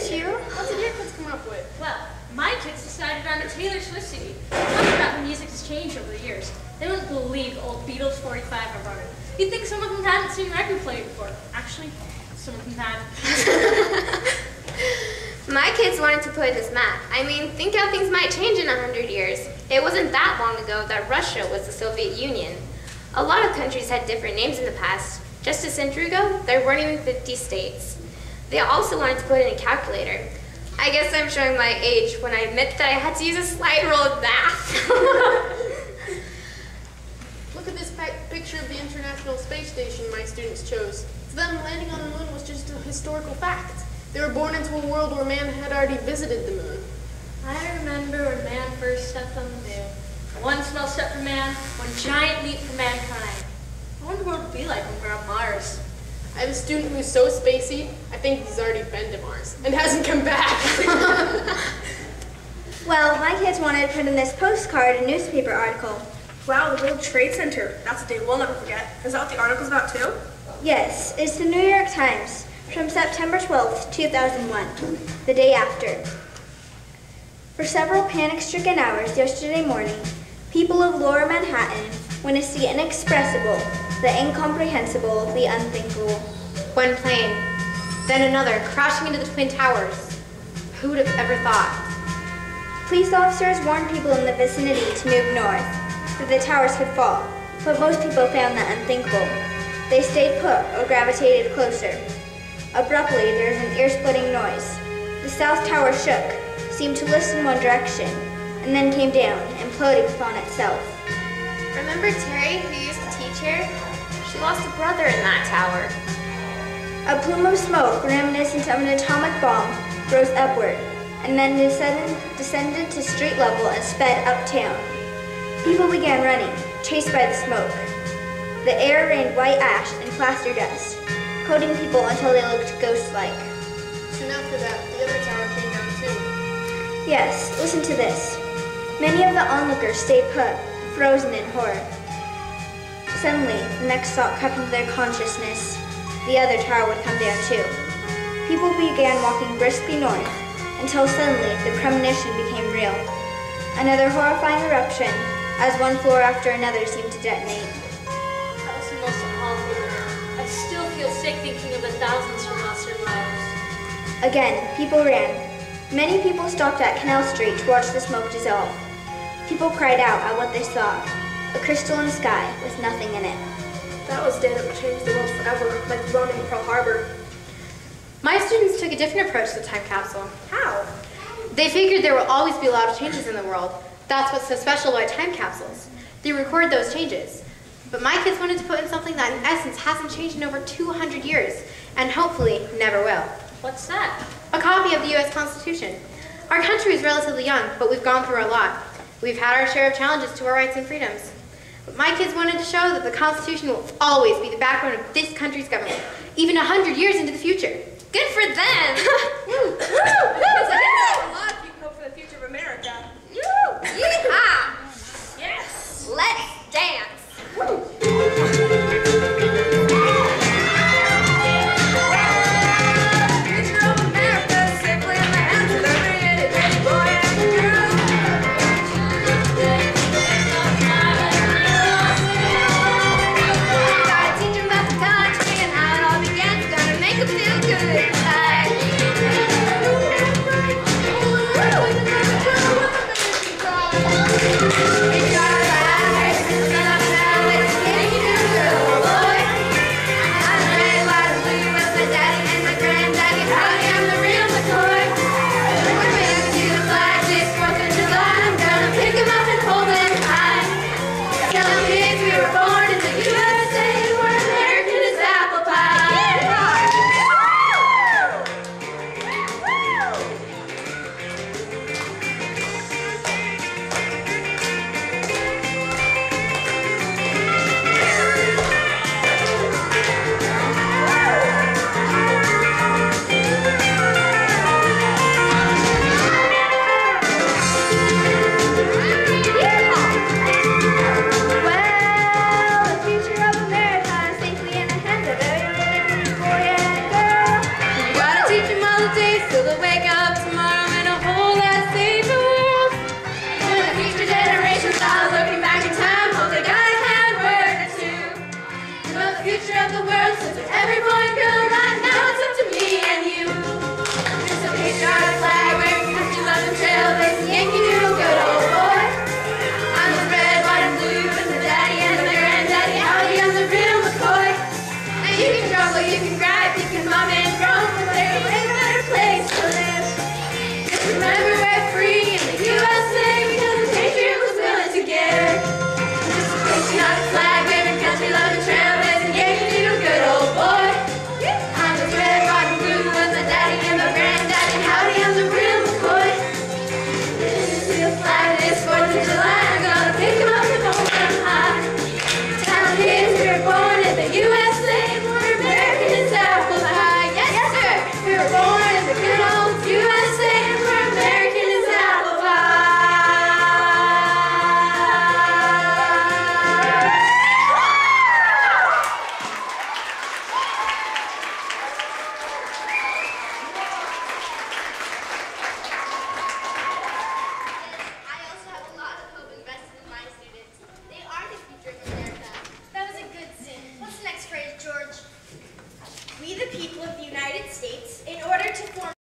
didn't you? What did your kids come up with? Well, my kids decided on a Taylor Swift CD. Talking about the music has changed over the years. They wouldn't believe the old Beatles 45 I brought in. You'd think some of them hadn't seen record playing before. Actually, some of them had. My kids wanted to play this map. I mean, think how things might change in 100 years. It wasn't that long ago that Russia was the Soviet Union. A lot of countries had different names in the past. Just a century ago, there weren't even 50 states. They also wanted to put in a calculator. I guess I'm showing my age when I admit that I had to use a slide rule of math. Look at this picture of the International Space Station my students chose. To them, landing on the moon was just a historical fact. They were born into a world where man had already visited the moon. I remember when man first stepped on the moon. One small step for man, one giant leap for mankind. I wonder what it would be like when we're on Mars. I have a student who's so spacey, I think he's already been to Mars and hasn't come back. Well, my kids wanted to put in this postcard a newspaper article. Wow, the World Trade Center. That's a day we'll never forget. Is that what the article's about too? Yes, it's the New York Times from September 12th, 2001, the day after. For several panic-stricken hours yesterday morning, people of Lower Manhattan witnessed the inexpressible, the incomprehensible, the unthinkable. One plane, then another, crashing into the Twin Towers. Who would have ever thought? Police officers warned people in the vicinity to move north, that the towers could fall, but most people found that unthinkable. They stayed put or gravitated closer. Abruptly, there was an ear-splitting noise. The South Tower shook, seemed to lift in one direction, and then came down, imploding upon itself. Remember Terry, who used to teach here? She lost a brother in that tower. A plume of smoke, reminiscent of an atomic bomb, rose upward, and then descended to street level and sped uptown. People began running, chased by the smoke. The air rained white ash and plaster dust, coating people until they looked ghost-like. Soon after that, the other tower came down too. Yes, listen to this. Many of the onlookers stayed put, frozen in horror. Suddenly, the next thought crept into their consciousness. The other tower would come down too. People began walking briskly north, until suddenly the premonition became real. Another horrifying eruption, as one floor after another seemed to detonate. That was the most awful thing. I still feel sick thinking of the thousands who lost their lives. Again, people ran. Many people stopped at Canal Street to watch the smoke dissolve. People cried out at what they saw, a crystalline sky with nothing in it. That was the day that would change the world forever, like the bombing of Pearl Harbor. My students took a different approach to the time capsule. How? They figured there will always be a lot of changes in the world. That's what's so special about time capsules. They record those changes. But my kids wanted to put in something that in essence hasn't changed in over 200 years, and hopefully never will. What's that? A copy of the U.S. Constitution. Our country is relatively young, but we've gone through a lot. We've had our share of challenges to our rights and freedoms. But my kids wanted to show that the Constitution will always be the backbone of this country's government, even 100 years into the future. Good for them! Woo! Because I think a lot of people hope for the future of America. Yeehaw! Yes! Let's dance! Future of America, safely in the hands of every itty bitty boy and girl. Gotta teach them about the country and how it all began. Gonna make them feel good inside. will wake up tomorrow.